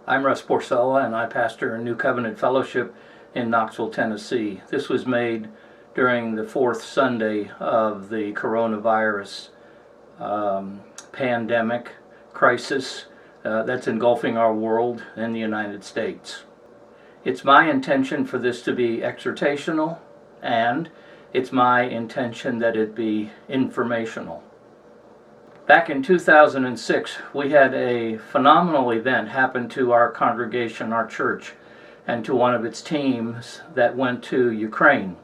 I'm Russ Porcella, and I pastor New Covenant Fellowship in Knoxville, Tennessee. This was made during the fourth Sunday of the coronavirus pandemic crisis that's engulfing our world and the United States. It's my intention for this to be exhortational, and it's my intention that it be informational. Back in 2006, we had a phenomenal event happen to our congregation, our church, and to one of its teams that went to Ukraine.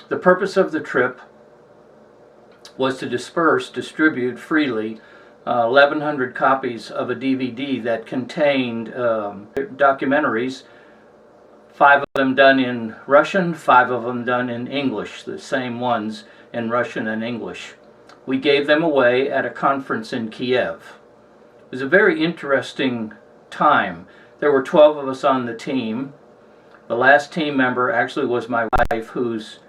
The purpose of the trip was to distribute freely 1,100 copies of a DVD that contained documentaries, 5 of them done in Russian, 5 of them done in English, the same ones in Russian and English. We gave them away at a conference in Kiev. It was a very interesting time. There were 12 of us on the team. The last team member actually was my wife, whose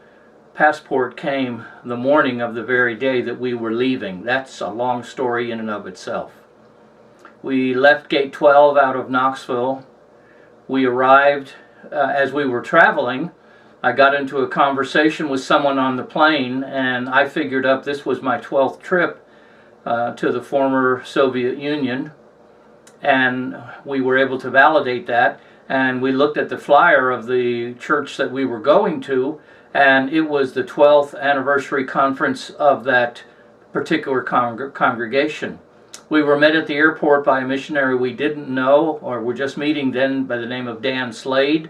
passport came the morning of the very day that we were leaving. That's a long story in and of itself. We left Gate 12 out of Knoxville. We arrived as we were traveling. I got into a conversation with someone on the plane, and I figured up this was my 12th trip to the former Soviet Union, and we were able to validate that. And we looked at the flyer of the church that we were going to, and it was the 12th anniversary conference of that particular congregation. We were met at the airport by a missionary we didn't know, or were just meeting then, by the name of Dan Slade.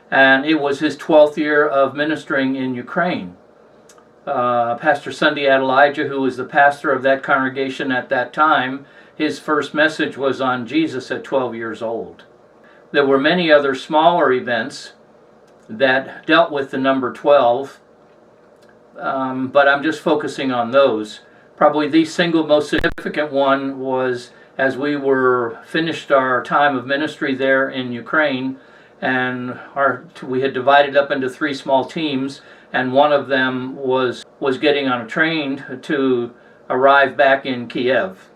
And it was his 12th year of ministering in Ukraine. Pastor Sunday Adelijah, who was the pastor of that congregation at that time, his first message was on Jesus at 12 years old. There were many other smaller events that dealt with the number 12, but I'm just focusing on those. Probably the single most significant one was as we were finished our time of ministry there in Ukraine, and we had divided up into 3 small teams, and one of them was getting on a train to arrive back in Kiev.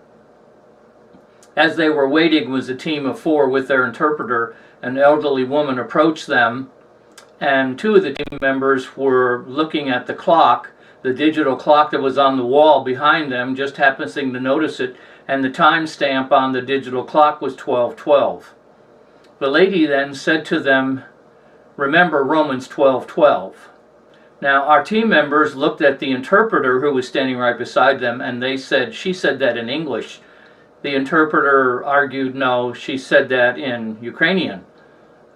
As they were waiting was a team of 4 with their interpreter. An elderly woman approached them, and 2 of the team members were looking at the clock, the digital clock that was on the wall behind them, just happening to notice it, and the time stamp on the digital clock was 12:12. The lady then said to them, "Remember Romans 12:12." Now our team members looked at the interpreter who was standing right beside them, and she said that in English. The interpreter argued, no, she said that in Ukrainian.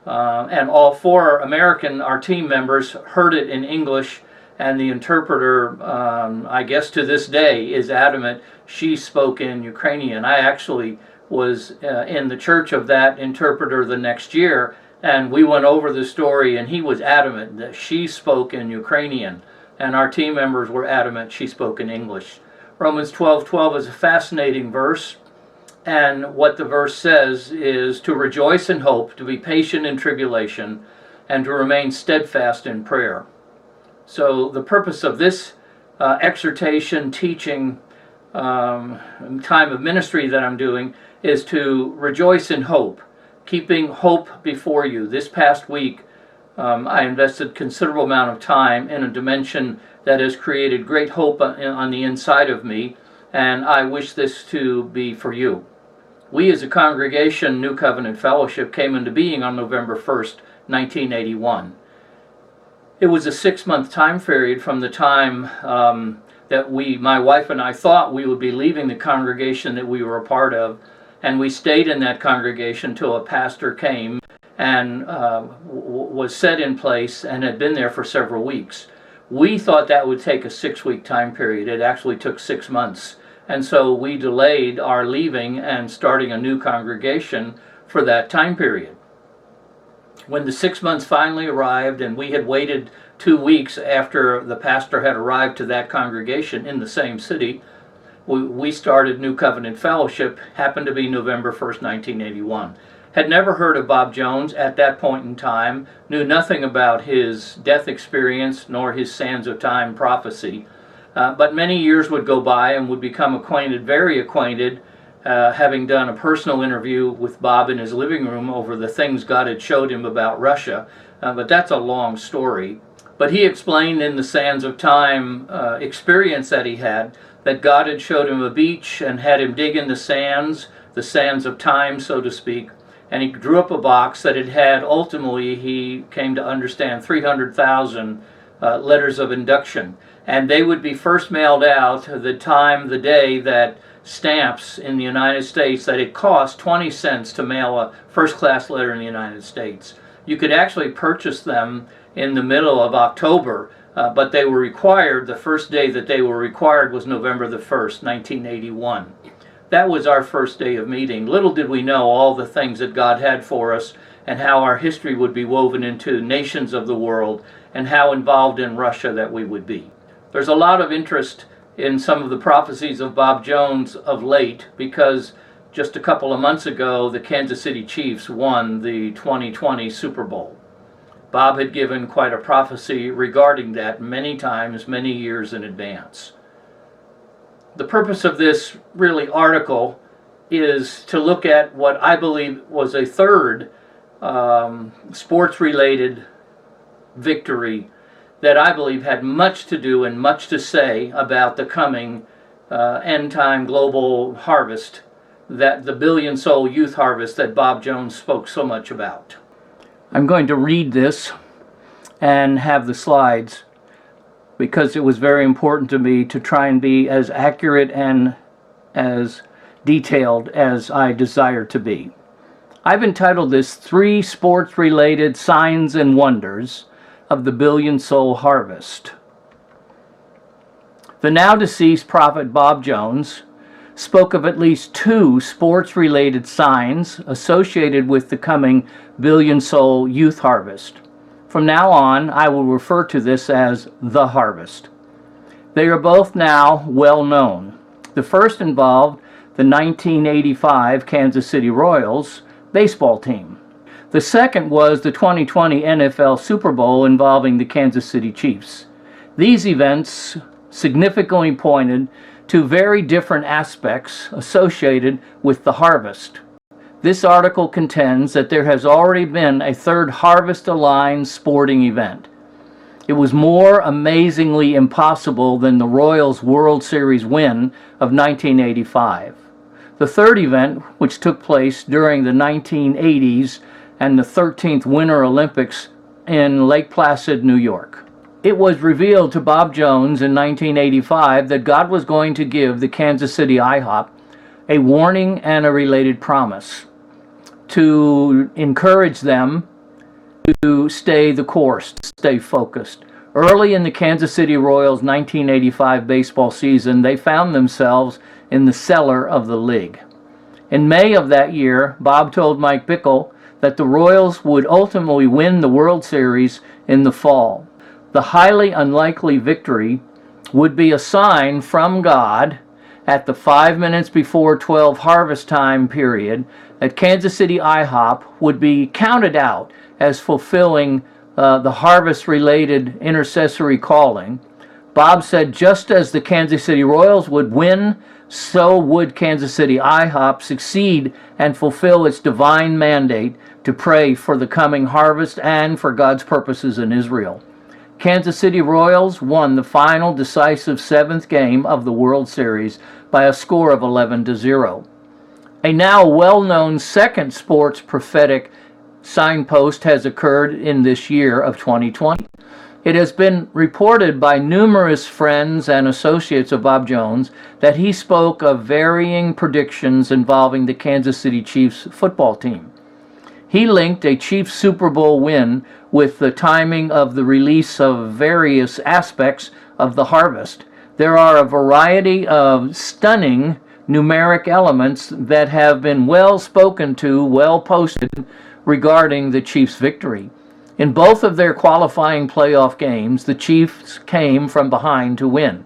And all 4 our team members, heard it in English, and the interpreter, I guess to this day, is adamant she spoke in Ukrainian. I actually was in the church of that interpreter the next year, and we went over the story, and he was adamant that she spoke in Ukrainian, and our team members were adamant she spoke in English. Romans 12:12 is a fascinating verse, and what the verse says is to rejoice in hope, to be patient in tribulation, and to remain steadfast in prayer. So the purpose of this exhortation, teaching, time of ministry that I'm doing is to rejoice in hope, keeping hope before you. This past week, I invested considerable amount of time in a dimension that has created great hope on the inside of me, and I wish this to be for you. We as a congregation, New Covenant Fellowship, came into being on November 1st, 1981. It was a 6-month time period from the time that my wife and I thought we would be leaving the congregation that we were a part of, and we stayed in that congregation till a pastor came and was set in place and had been there for several weeks. We thought that would take a 6-week time period. It actually took 6 months, and so we delayed our leaving and starting a new congregation for that time period. When the 6 months finally arrived, and we had waited 2 weeks after the pastor had arrived to that congregation in the same city, we started New Covenant Fellowship. Happened to be November 1st, 1981. Had never heard of Bob Jones at that point in time, knew nothing about his death experience nor his Sands of Time prophecy. But many years would go by and would become acquainted, very acquainted, having done a personal interview with Bob in his living room over the things God had showed him about Russia. But that's a long story. But he explained in the Sands of Time experience that he had, that God had showed him a beach and had him dig in the sands of time, so to speak, and he drew up a box that it had, ultimately, he came to understand, 300,000 letters of induction. And they would be first mailed out the day that stamps in the United States, that it cost 20 cents to mail a first-class letter in the United States. You could actually purchase them in the middle of October, but they were required, the first day that they were required was November the 1st, 1981. That was our first day of meeting. Little did we know all the things that God had for us and how our history would be woven into nations of the world and how involved in Russia that we would be. There's a lot of interest in some of the prophecies of Bob Jones of late because just a couple of months ago, the Kansas City Chiefs won the 2020 Super Bowl. Bob had given quite a prophecy regarding that many times, many years in advance. The purpose of this article is to look at what I believe was a third sports-related victory that I believe had much to do and much to say about the coming end-time global harvest, that the billion-soul youth harvest that Bob Jones spoke so much about. I'm going to read this and have the slides because it was very important to me to try and be as accurate and as detailed as I desire to be. I've entitled this 3 Sports-Related Signs and Wonders of the Billion-Soul Harvest. The now-deceased prophet Bob Jones spoke of at least 2 sports-related signs associated with the coming billion-soul youth harvest. From now on, I will refer to this as the harvest. They are both now well known. The first involved the 1985 Kansas City Royals baseball team. The second was the 2020 NFL Super Bowl involving the Kansas City Chiefs. These events significantly pointed to very different aspects associated with the harvest. This article contends that there has already been a third harvest-aligned sporting event. It was more amazingly impossible than the Royals' World Series win of 1985. The third event, which took place during the 1980s and the 13th Winter Olympics in Lake Placid, New York. It was revealed to Bob Jones in 1985 that God was going to give the Kansas City IHOP a warning and a related promise to encourage them to stay the course, to stay focused. Early in the Kansas City Royals' 1985 baseball season, they found themselves in the cellar of the league. In May of that year, Bob told Mike Bickle that the Royals would ultimately win the World Series in the fall. The highly unlikely victory would be a sign from God at the 5 minutes before 12 harvest time period that Kansas City IHOP would be counted out as fulfilling the harvest-related intercessory calling. Bob said just as the Kansas City Royals would win, so would Kansas City IHOP succeed and fulfill its divine mandate to pray for the coming harvest and for God's purposes in Israel. Kansas City Royals won the final decisive 7th game of the World Series by a score of 11-0. A now well-known second sports prophetic signpost has occurred in this year of 2020. It has been reported by numerous friends and associates of Bob Jones that he spoke of varying predictions involving the Kansas City Chiefs football team. He linked a Chiefs Super Bowl win with the timing of the release of various aspects of the harvest. There are a variety of stunning numeric elements that have been well spoken to, well posted regarding the Chiefs' victory. In both of their qualifying playoff games, the Chiefs came from behind to win.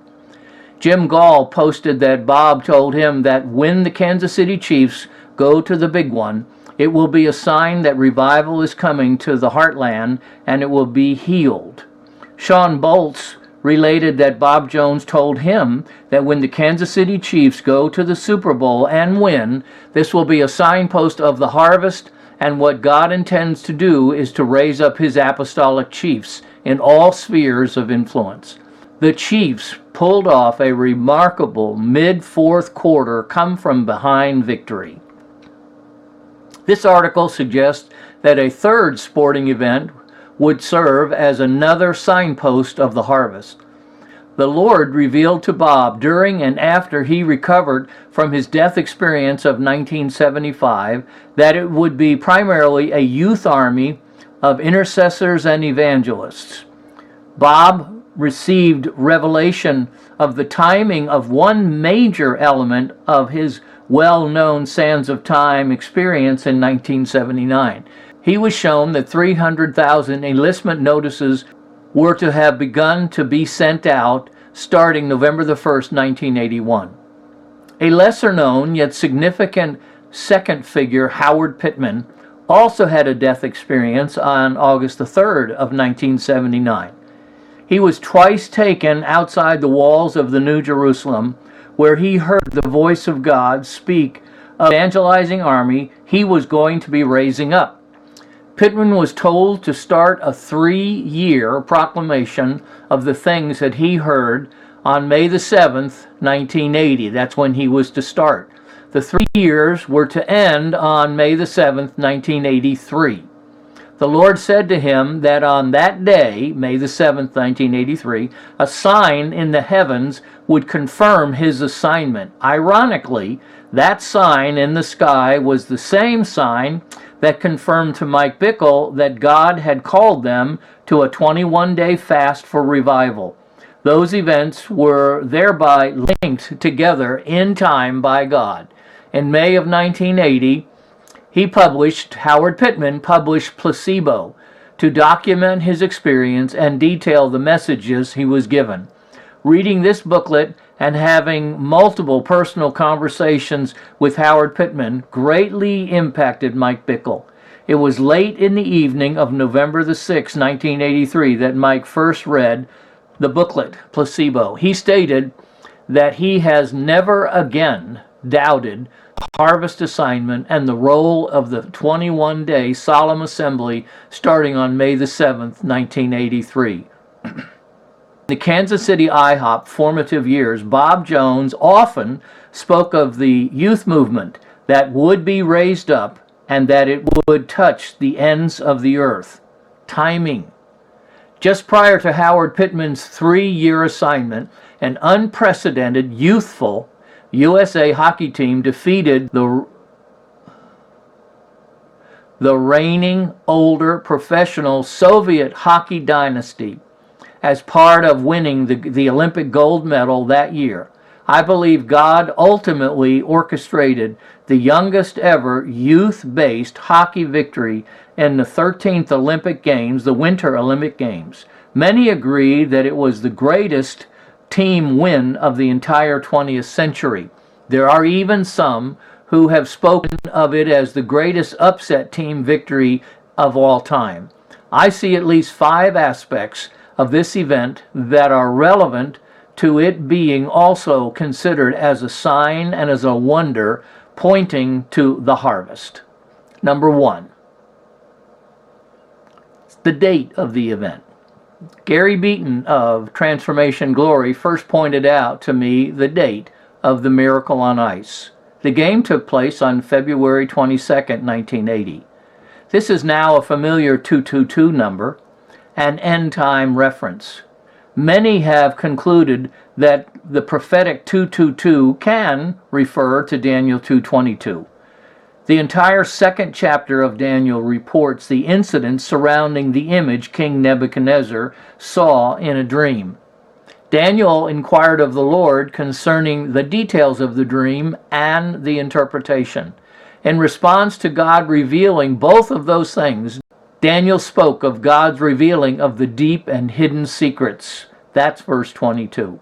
Jim Gall posted that Bob told him that when the Kansas City Chiefs go to the big one, it will be a sign that revival is coming to the heartland and it will be healed. Sean Boltz related that Bob Jones told him that when the Kansas City Chiefs go to the Super Bowl and win, this will be a signpost of the harvest, and what God intends to do is to raise up his apostolic chiefs in all spheres of influence. The Chiefs pulled off a remarkable mid-fourth quarter come-from-behind victory. This article suggests that a third sporting event would serve as another signpost of the harvest. The Lord revealed to Bob during and after he recovered from his death experience of 1975 that it would be primarily a youth army of intercessors and evangelists. Bob received revelation of the timing of one major element of his well-known Sands of Time experience in 1979. He was shown that 300,000 enlistment notices were to have begun to be sent out starting November the 1st, 1981. A lesser-known yet significant second figure, Howard Pittman, also had a death experience on August the 3rd of 1979. He was twice taken outside the walls of the New Jerusalem, where he heard the voice of God speak of the evangelizing army he was going to be raising up. Pittman was told to start a 3-year proclamation of the things that he heard on May the 7th, 1980. That's when he was to start. The 3 years were to end on May the 7th, 1983. The Lord said to him that on that day, May the 7th, 1983, a sign in the heavens would confirm his assignment. Ironically, that sign in the sky was the same sign that confirmed to Mike Bickle that God had called them to a 21-day fast for revival. Those events were thereby linked together in time by God. In May of 1980, Howard Pittman published Placebo to document his experience and detail the messages he was given. Reading this booklet and having multiple personal conversations with Howard Pittman greatly impacted Mike Bickle. It was late in the evening of November the 6th, 1983, that Mike first read the booklet, Placebo. He stated that he has never again doubted the harvest assignment and the role of the 21-day solemn assembly starting on May the 7th, 1983. The Kansas City IHOP formative years, Bob Jones often spoke of the youth movement that would be raised up and that it would touch the ends of the earth. Timing. Just prior to Howard Pittman's 3-year assignment, an unprecedented, youthful USA hockey team defeated the reigning, older, professional Soviet hockey dynasty as part of winning the Olympic gold medal that year. I believe God ultimately orchestrated the youngest ever youth-based hockey victory in the 13th Olympic Games, the Winter Olympic Games. Many agree that it was the greatest team win of the entire 20th century. There are even some who have spoken of it as the greatest upset team victory of all time. I see at least 5 aspects of this event that are relevant to it being also considered as a sign and as a wonder pointing to the harvest. Number 1, the date of the event. Gary Beaton of Transformation Glory first pointed out to me the date of the Miracle on Ice. The game took place on February 22nd, 1980. This is now a familiar 222 number, an end-time reference. Many have concluded that the prophetic 222 can refer to Daniel 2:22. The entire second chapter of Daniel reports the incidents surrounding the image King Nebuchadnezzar saw in a dream. Daniel inquired of the Lord concerning the details of the dream and the interpretation. In response to God revealing both of those things, Daniel spoke of God's revealing of the deep and hidden secrets. That's verse 22.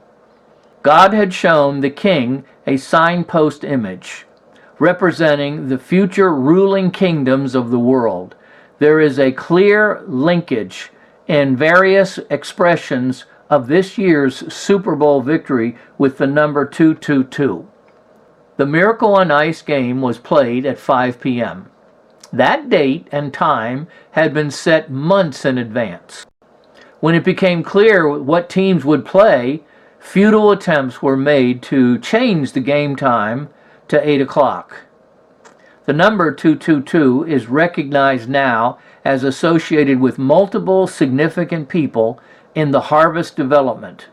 God had shown the king a signpost image representing the future ruling kingdoms of the world. There is a clear linkage in various expressions of this year's Super Bowl victory with the number 222. The Miracle on Ice game was played at 5 p.m. That date and time had been set months in advance. When it became clear what teams would play, futile attempts were made to change the game time to 8 o'clock. The number 222 is recognized now as associated with multiple significant people in the harvest development.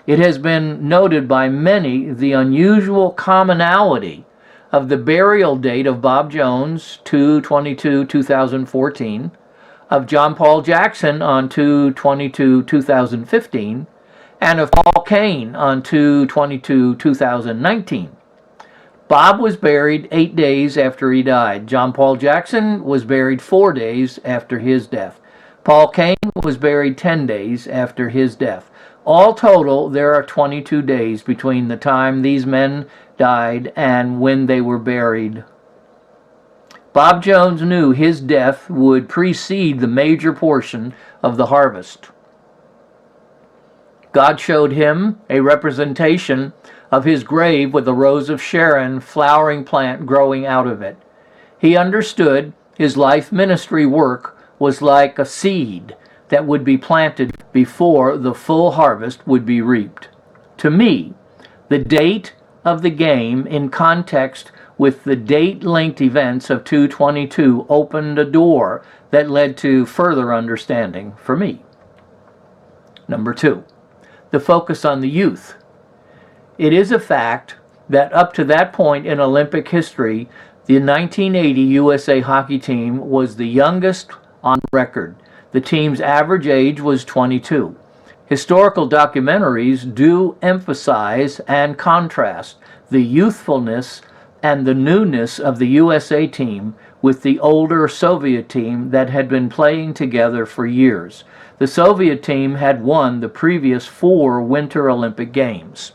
It has been noted by many the unusual commonality of the burial date of Bob Jones, 2/22/2014, of John Paul Jackson on 2/22/2015, and of Paul Kane on 2/22/2019. Bob was buried 8 days after he died. John Paul Jackson was buried 4 days after his death. Paul Kane was buried 10 days after his death. All total, there are 22 days between the time these men died and when they were buried. Bob Jones knew his death would precede the major portion of the harvest. God showed him a representation of his grave with a rose of Sharon flowering plant growing out of it. He understood his life ministry work was like a seed that would be planted before the full harvest would be reaped. To me, the date of the game in context with the date-linked events of 2/22 opened a door that led to further understanding for me. Number 2, the focus on the youth. It is a fact that up to that point in Olympic history, the 1980 USA hockey team was the youngest on record. The team's average age was 22. Historical documentaries do emphasize and contrast the youthfulness and the newness of the USA team with the older Soviet team that had been playing together for years. The Soviet team had won the previous 4 Winter Olympic Games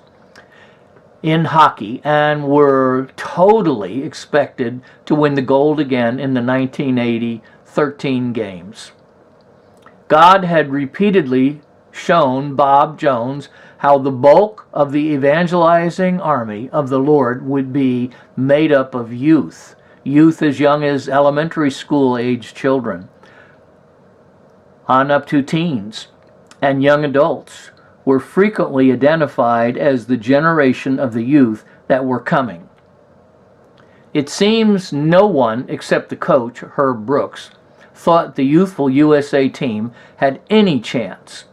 in hockey and were totally expected to win the gold again in the 1980 13 games. God had repeatedly shown Bob Jones how the bulk of the evangelizing army of the Lord would be made up of youth as young as elementary school age children, on up to teens, and young adults were frequently identified as the generation of the youth that were coming. It seems no one except the coach, Herb Brooks, thought the youthful USA team had any chance.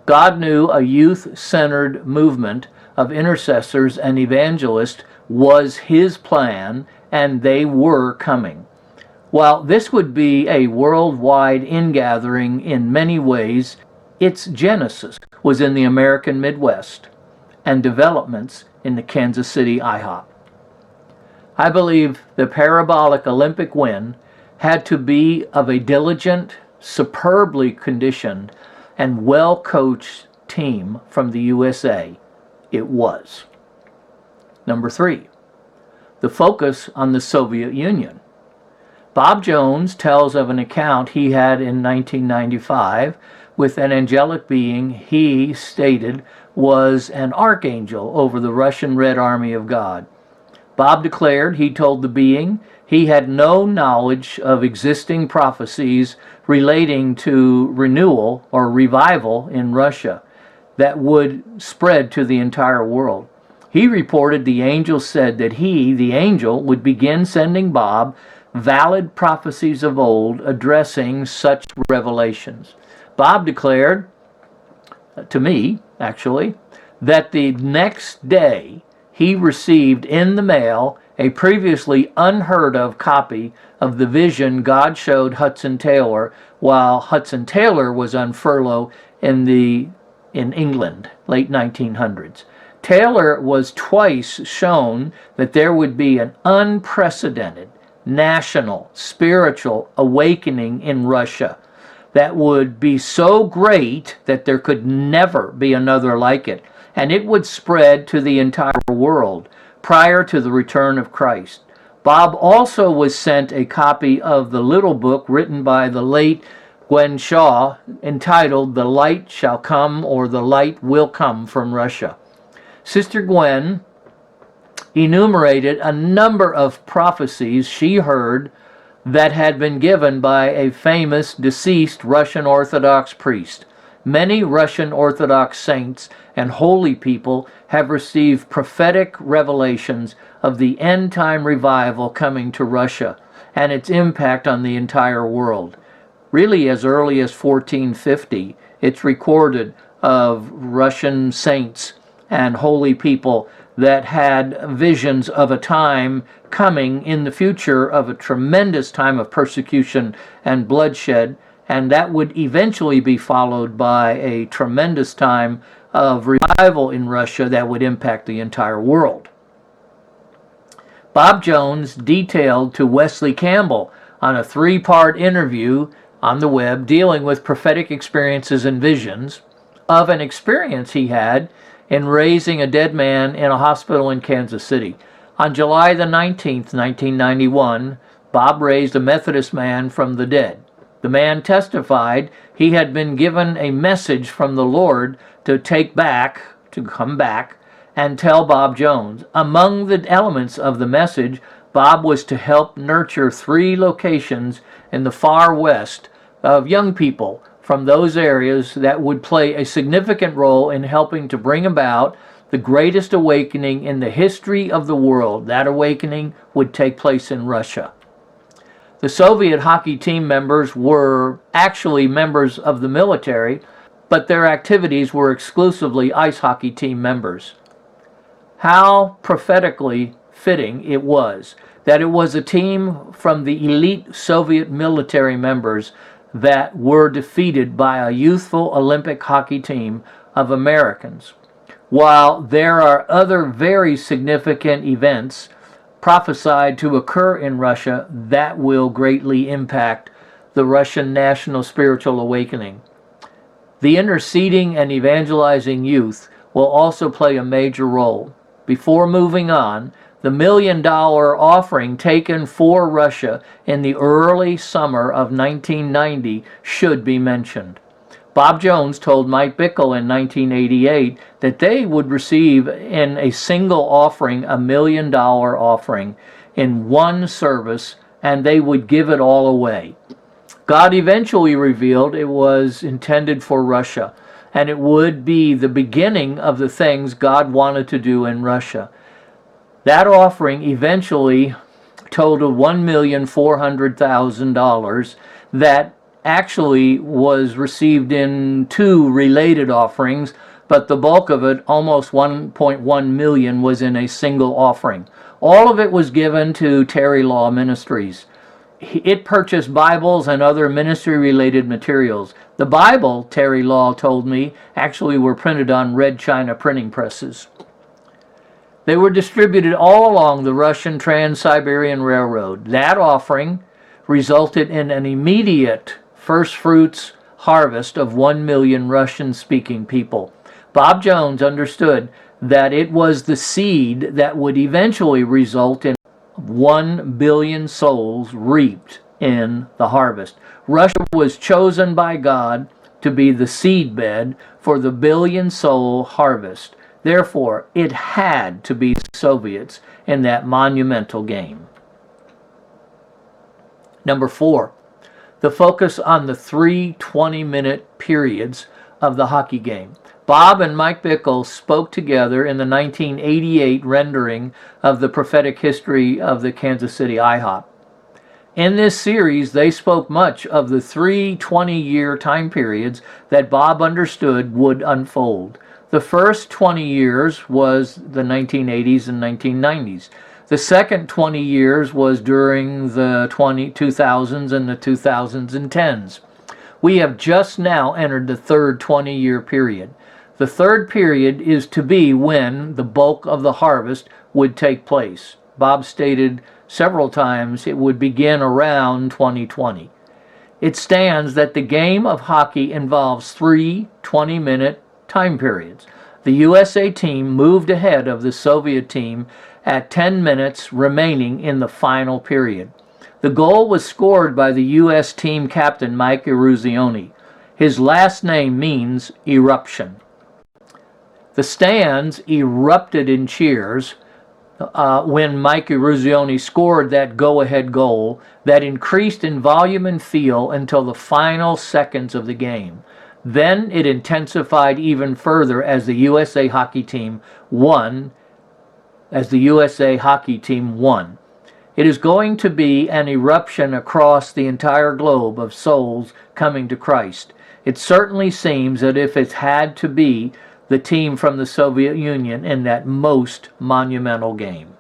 God knew a youth-centered movement of intercessors and evangelists was his plan, and they were coming. While this would be a worldwide ingathering in many ways, its genesis was in the American Midwest and developments in the Kansas City IHOP. I believe the parabolic Olympic win had to be of a diligent, superbly conditioned, and well-coached team from the USA. It was. Number 3, the focus on the Soviet Union. Bob Jones tells of an account he had in 1995 with an angelic being he stated was an archangel over the Russian Red Army of God. Bob declared he told the being he had no knowledge of existing prophecies relating to renewal or revival in Russia that would spread to the entire world. He reported the angel said that he, the angel, would begin sending Bob valid prophecies of old addressing such revelations. Bob declared, to me, actually, that the next day he received in the mail a previously unheard of copy of the vision God showed Hudson Taylor while Hudson Taylor was on furlough in England, late 1900s. Taylor was twice shown that there would be an unprecedented national spiritual awakening in Russia that would be so great that there could never be another like it, and it would spread to the entire world prior to the return of Christ. Bob also was sent a copy of the little book written by the late Gwen Shaw, entitled "The Light Shall Come" or "The Light Will Come from Russia." Sister Gwen enumerated a number of prophecies she heard that had been given by a famous deceased Russian Orthodox priest. Many Russian Orthodox saints and holy people have received prophetic revelations of the end-time revival coming to Russia and its impact on the entire world. Really, as early as 1450, it's recorded of Russian saints and holy people that had visions of a time coming in the future of a tremendous time of persecution and bloodshed, and that would eventually be followed by a tremendous time of revival in Russia that would impact the entire world. Bob Jones detailed to Wesley Campbell on a 3-part interview on the web dealing with prophetic experiences and visions of an experience he had in raising a dead man in a hospital in Kansas City. On July the 19th, 1991, Bob raised a Methodist man from the dead. The man testified he had been given a message from the Lord to come back, and tell Bob Jones. Among the elements of the message, Bob was to help nurture 3 locations in the far west of young people from those areas that would play a significant role in helping to bring about the greatest awakening in the history of the world. That awakening would take place in Russia. The Soviet hockey team members were actually members of the military, but their activities were exclusively ice hockey team members. How prophetically fitting it was that it was a team from the elite Soviet military members that were defeated by a youthful Olympic hockey team of Americans. While there are other very significant events prophesied to occur in Russia that will greatly impact the Russian national spiritual awakening, the interceding and evangelizing youth will also play a major role. Before moving on, the $1 million offering taken for Russia in the early summer of 1990 should be mentioned. Bob Jones told Mike Bickle in 1988 that they would receive in a single offering $1 million offering in one service, and they would give it all away. God eventually revealed it was intended for Russia, and it would be the beginning of the things God wanted to do in Russia. That offering eventually totaled $1,400,000 that actually was received in 2 related offerings, but the bulk of it, almost $1.1 million, was in a single offering. All of it was given to Terry Law Ministries. It purchased Bibles and other ministry-related materials. The Bible, Terry Law told me, actually were printed on red china printing presses. They were distributed all along the Russian Trans-Siberian Railroad. That offering resulted in an immediate first fruits harvest of 1 million Russian-speaking people. Bob Jones understood that it was the seed that would eventually result in 1 billion souls reaped in the harvest. Russia was chosen by God to be the seedbed for the billion-soul harvest. Therefore, it had to be the Soviets in that monumental game. Number 4, the focus on the 3 20-minute periods of the hockey game. Bob and Mike Bickle spoke together in the 1988 rendering of the prophetic history of the Kansas City IHOP. In this series, they spoke much of the 3 20-year time periods that Bob understood would unfold. The first 20 years was the 1980s and 1990s. The second 20 years was during the 2000s and the 2010s. We have just now entered the third 20-year period. The third period is to be when the bulk of the harvest would take place. Bob stated several times it would begin around 2020. It stands that the game of hockey involves 3 20-minute time periods. The USA team moved ahead of the Soviet team at 10 minutes remaining in the final period. The goal was scored by the U.S. team captain Mike Eruzione. His last name means eruption. The stands erupted in cheers when Mike Eruzione scored that go-ahead goal that increased in volume and feel until the final seconds of the game. Then it intensified even further as the USA hockey team won. It is going to be an eruption across the entire globe of souls coming to Christ. It certainly seems that if it had to be the team from the Soviet Union in that most monumental game.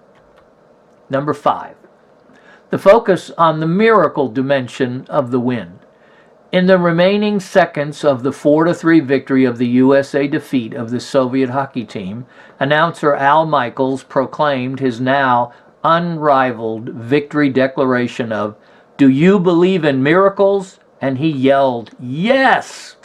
Number 5. The focus on the miracle dimension of the win. In the remaining seconds of the 4-3 victory of the USA defeat of the Soviet hockey team, announcer Al Michaels proclaimed his now unrivaled victory declaration of, "Do you believe in miracles?" And he yelled, "Yes!"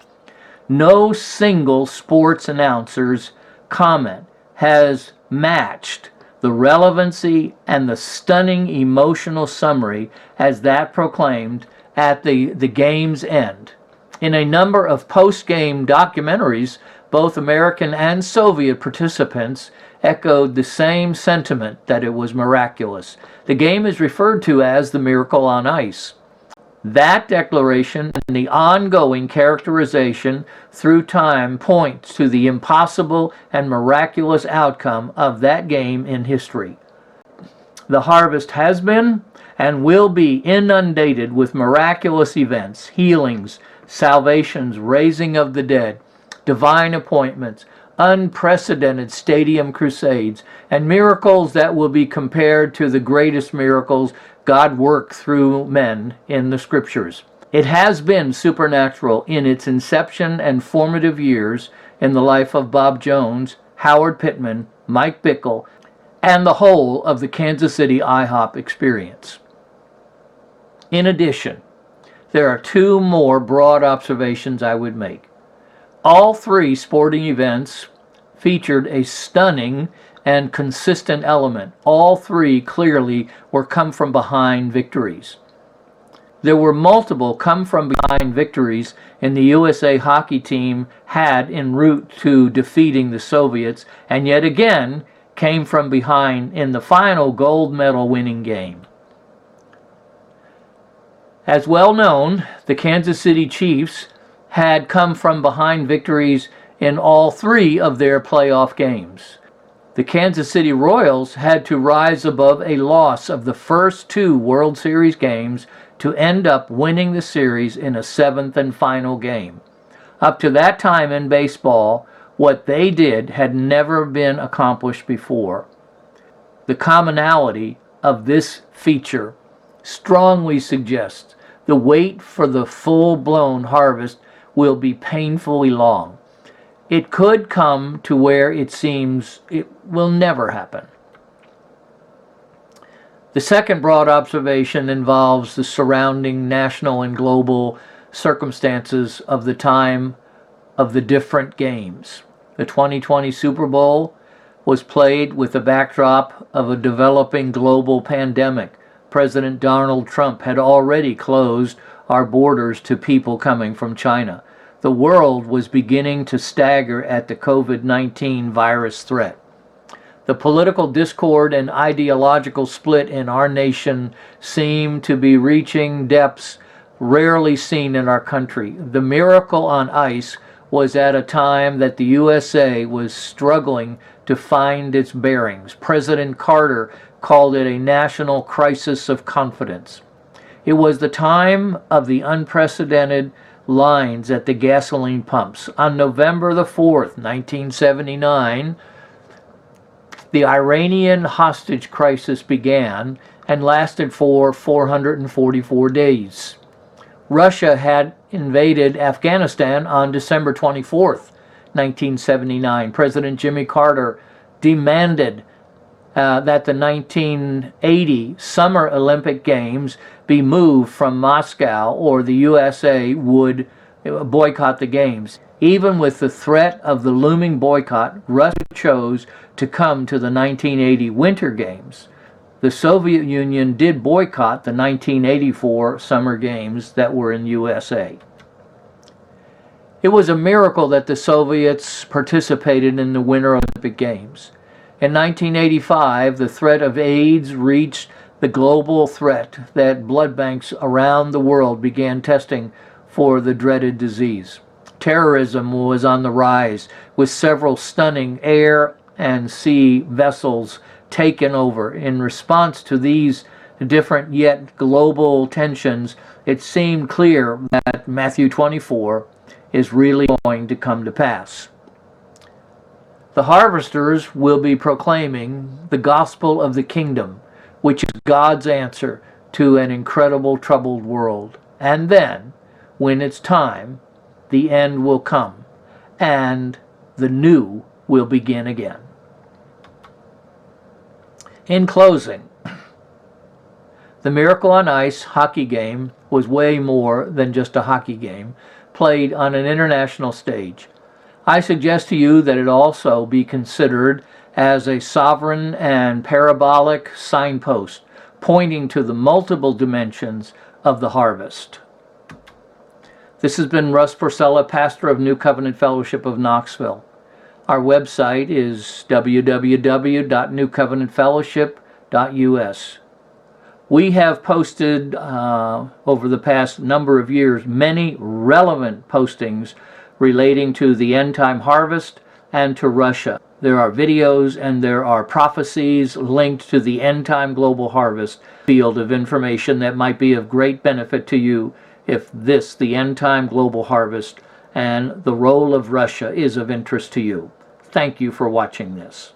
No single sports announcer's comment has matched the relevancy and the stunning emotional summary as that proclaimed at the game's end. In a number of post-game documentaries, both American and Soviet participants echoed the same sentiment that it was miraculous. The game is referred to as the Miracle on Ice. That declaration and the ongoing characterization through time points to the impossible and miraculous outcome of that game in history. The harvest has been and will be inundated with miraculous events, healings, salvations, raising of the dead, divine appointments, unprecedented stadium crusades, and miracles that will be compared to the greatest miracles God worked through men in the scriptures. It has been supernatural in its inception and formative years in the life of Bob Jones, Howard Pittman, Mike Bickle, and the whole of the Kansas City IHOP experience. In addition, there are 2 more broad observations I would make. All 3 sporting events featured a stunning and consistent element. All 3 clearly were come-from-behind victories. There were multiple come-from-behind victories in the USA hockey team had en route to defeating the Soviets, and yet again came from behind in the final gold medal winning game. As well known, the Kansas City Chiefs had come-from-behind victories in all 3 of their playoff games. The Kansas City Royals had to rise above a loss of the first 2 World Series games to end up winning the series in a 7th and final game. Up to that time in baseball, what they did had never been accomplished before. The commonality of this feature strongly suggests the wait for the full-blown harvest will be painfully long. It could come to where it seems it will never happen. The second broad observation involves the surrounding national and global circumstances of the time of the different games. The 2020 Super Bowl was played with the backdrop of a developing global pandemic. President Donald Trump had already closed our borders to people coming from China. The world was beginning to stagger at the COVID-19 virus threat. The political discord and ideological split in our nation seemed to be reaching depths rarely seen in our country. The miracle on ice was at a time that the USA was struggling to find its bearings. President Carter called it a national crisis of confidence. It was the time of the unprecedented lines at the gasoline pumps. On November the 4th, 1979, the Iranian hostage crisis began and lasted for 444 days. Russia had invaded Afghanistan on December 24th, 1979. President Jimmy Carter demanded that the 1980 Summer Olympic Games be moved from Moscow or the USA would boycott the Games. Even with the threat of the looming boycott, Russia chose to come to the 1980 Winter Games. the Soviet Union did boycott the 1984 Summer Games that were in USA. It was a miracle that the Soviets participated in the Winter Olympic Games. In 1985, the threat of AIDS reached the global threat that blood banks around the world began testing for the dreaded disease. Terrorism was on the rise, with several stunning air and sea vessels taken over. In response to these different yet global tensions, it seemed clear that Matthew 24 is really going to come to pass. The harvesters will be proclaiming the gospel of the kingdom, which is God's answer to an incredible troubled world. And then, when it's time, the end will come, and the new will begin again. In closing, the Miracle on Ice hockey game was way more than just a hockey game played on an international stage. I suggest to you that it also be considered as a sovereign and parabolic signpost pointing to the multiple dimensions of the harvest. This has been Russ Porcella, pastor of New Covenant Fellowship of Knoxville. Our website is www.newcovenantfellowship.us. We have posted over the past number of years many relevant postings relating to the end time harvest and to Russia. There are videos and there are prophecies linked to the end time global harvest field of information that might be of great benefit to you if this, the end time global harvest, and the role of Russia is of interest to you. Thank you for watching this.